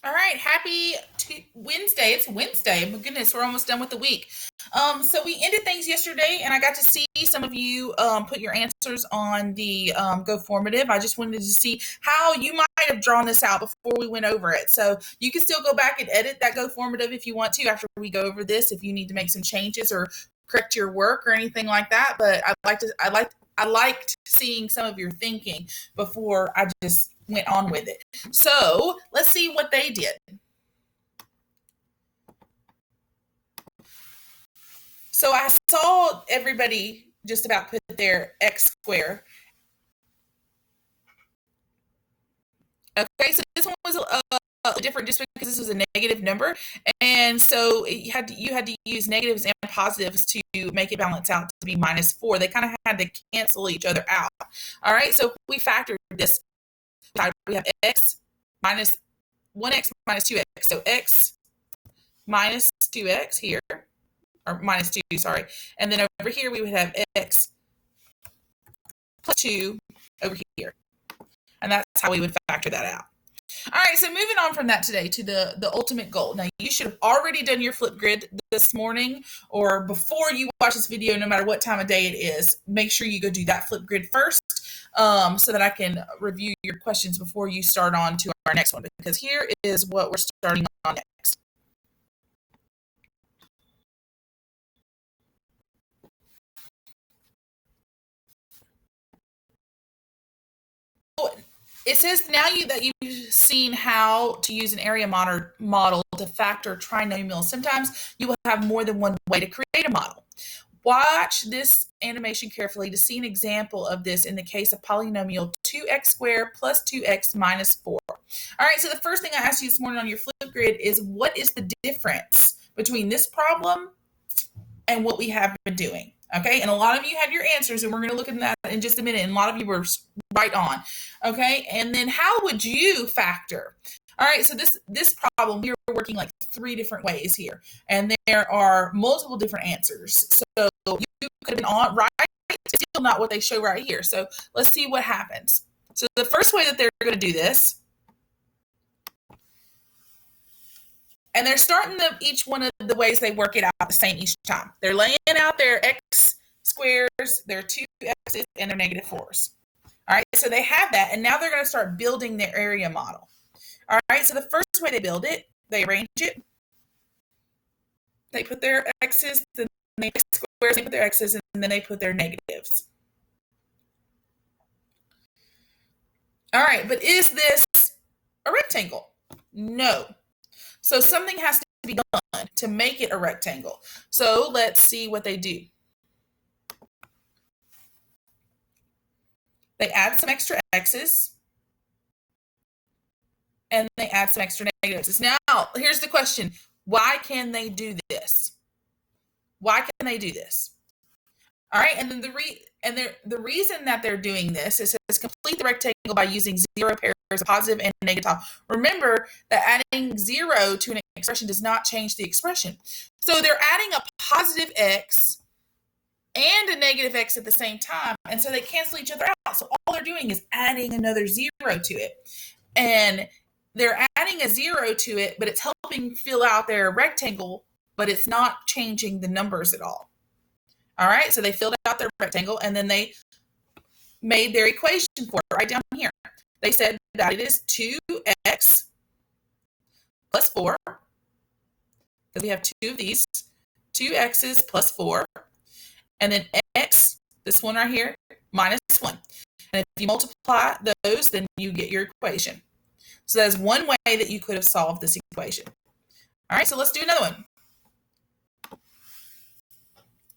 All right, happy Wednesday. It's Wednesday. My goodness, we're almost done with the week. So we ended things yesterday, and I got to see some of you put your answers on the Go Formative. I just wanted to see how you might have drawn this out before we went over it. So you can still go back and edit that Go Formative if you want to after we go over this. If you need to make some changes or correct your work or anything like that, but I liked seeing some of your thinking before I just went on with it. So let's see what they did. So I saw everybody just about put their x square. Okay, so this one was different just because this was a negative number, and so you had to use negatives and positives to make it balance out to be -4. They kind of had to cancel each other out. All right, so if we factor this, we have x minus 1x minus 2x. So x minus 2x here, or minus 2, sorry. And then over here we would have x plus 2 over here. And that's how we would factor that out. All right, so moving on from that today to the ultimate goal. Now, you should have already done your flip grid this morning or before you watch this video, no matter what time of day it is. Make sure you go do that flip grid first so that I can review your questions before you start on to our next one, because here is what we're starting on next. It says now that you've seen how to use an area model to factor trinomials. Sometimes you will have more than one way to create a model. Watch this animation carefully to see an example of this in the case of polynomial 2x squared plus 2x minus 4. All right, so the first thing I asked you this morning on your flip grid is what is the difference between this problem and what we have been doing? Okay, and a lot of you had your answers, and we're going to look at that in just a minute, and a lot of you were right on. Okay, and then how would you factor? All right, so this problem, we were working like 3 different ways here, and there are multiple different answers. So you could have been on right, it's still not what they show right here. So let's see what happens. So the first way that they're going to do this, and they're starting each one of the ways they work it out the same each time. They're laying out their x squares, their 2x's, and their -4s. All right, so they have that, and now they're going to start building their area model. All right, so the first way they build it, they arrange it. They put their x's, then they squares, they put their x's, and then they put their negatives. All right, but is this a rectangle? No. So something has to be done to make it a rectangle. So let's see what they do. They add some extra x's, and they add some extra negatives. Now, here's the question. Why can they do this? Why can they do this? All right, and then the reason that they're doing this is to complete the rectangle by using 0 pairs of positive and negative. Remember that adding 0 to an expression does not change the expression. So they're adding a positive x and a negative x at the same time, and so they cancel each other out. So all they're doing is adding another 0 to it, and they're adding a 0 to it, but it's helping fill out their rectangle, but it's not changing the numbers at all. All right, so they filled out their rectangle, and then they made their equation for it right down here. They said that it is 2x plus 4, because we have 2 of these, 2x's plus 4, and then x, this one right here, minus 1. And if you multiply those, then you get your equation. So that's one way that you could have solved this equation. All right, so let's do another one.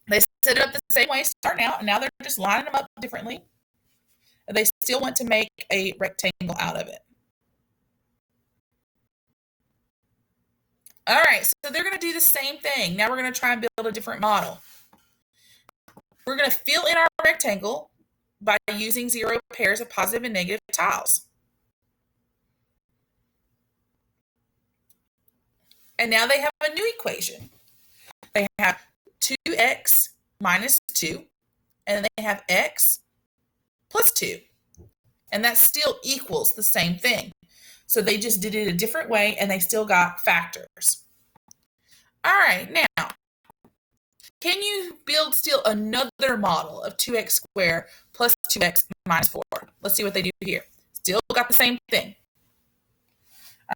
They set it up the same way starting out, and now they're just lining them up differently. They still want to make a rectangle out of it. All right, so they're going to do the same thing. Now we're going to try and build a different model. We're going to fill in our rectangle by using 0 pairs of positive and negative tiles. And now they have a new equation. They have 2x minus 2, and they have x plus 2. And that still equals the same thing. So they just did it a different way, and they still got factors. All right, now, can you build still another model of 2x squared plus 2x minus 4? Let's see what they do here. Still got the same thing.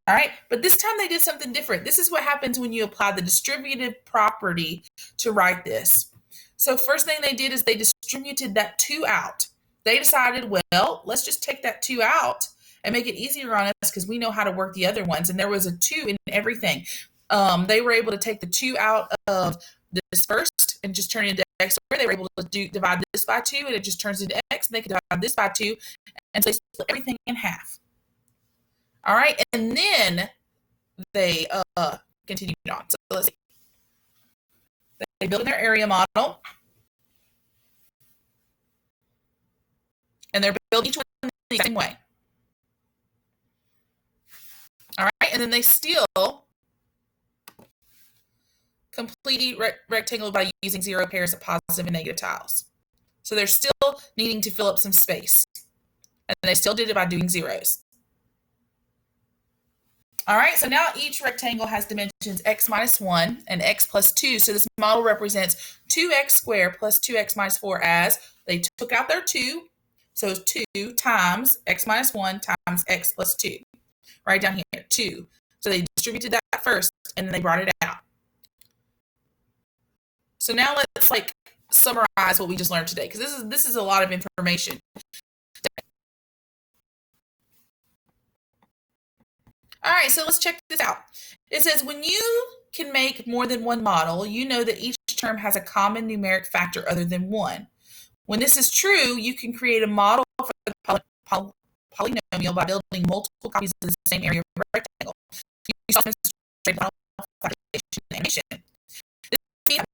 All right, but this time they did something different. This is what happens when you apply the distributive property to write this. So first thing they did is they distributed that 2 out. They decided, well, let's just take that 2 out and make it easier on us because we know how to work the other ones. And there was a 2 in everything. They were able to take the 2 out of this first and just turn it into x squared. They were able to divide this by 2 and it just turns into x. And they could divide this by 2 and so they split everything in half. All right, and then they continued on. So let's see. They built their area model. And they're building each one the same way. All right, and then they still complete rectangle by using 0 pairs of positive and negative tiles. So they're still needing to fill up some space. And they still did it by doing zeros. All right, so now each rectangle has dimensions x minus 1 and x plus 2. So this model represents 2x squared plus 2x minus 4 as they took out their 2. So it's 2 times x minus 1 times x plus 2. Right down here, 2. So they distributed that first, and then they brought it out. So now let's summarize what we just learned today, because this is a lot of information. All right, so let's check this out. It says when you can make more than one model, you know that each term has a common numeric factor other than 1. When this is true, you can create a model for the polynomial by building multiple copies of the same area of a rectangle.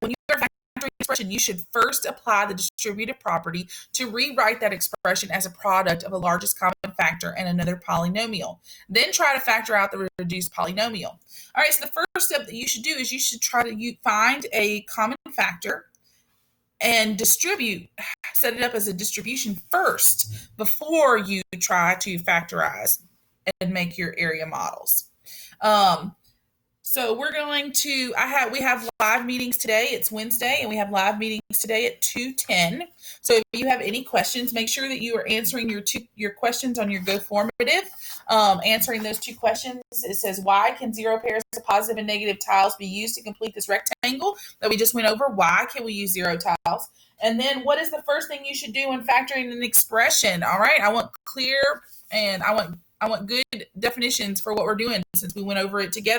When you are factoring expression, you should first apply the distributive property to rewrite that expression as a product of a largest common factor and another polynomial. Then try to factor out the reduced polynomial. All right, so the first step that you should do is you should try to find a common factor and set it up as a distribution first before you try to factorize and make your area models. So we're going to, we have live meetings today. It's Wednesday, and we have live meetings today at 2:10. So if you have any questions, make sure that you are answering your questions on your Go Formative. Answering those 2 questions, it says, why can 0 pairs of positive and negative tiles be used to complete this rectangle that we just went over? Why can we use 0 tiles? And then what is the first thing you should do when factoring an expression? All right, I want clear and I want good definitions for what we're doing since we went over it together.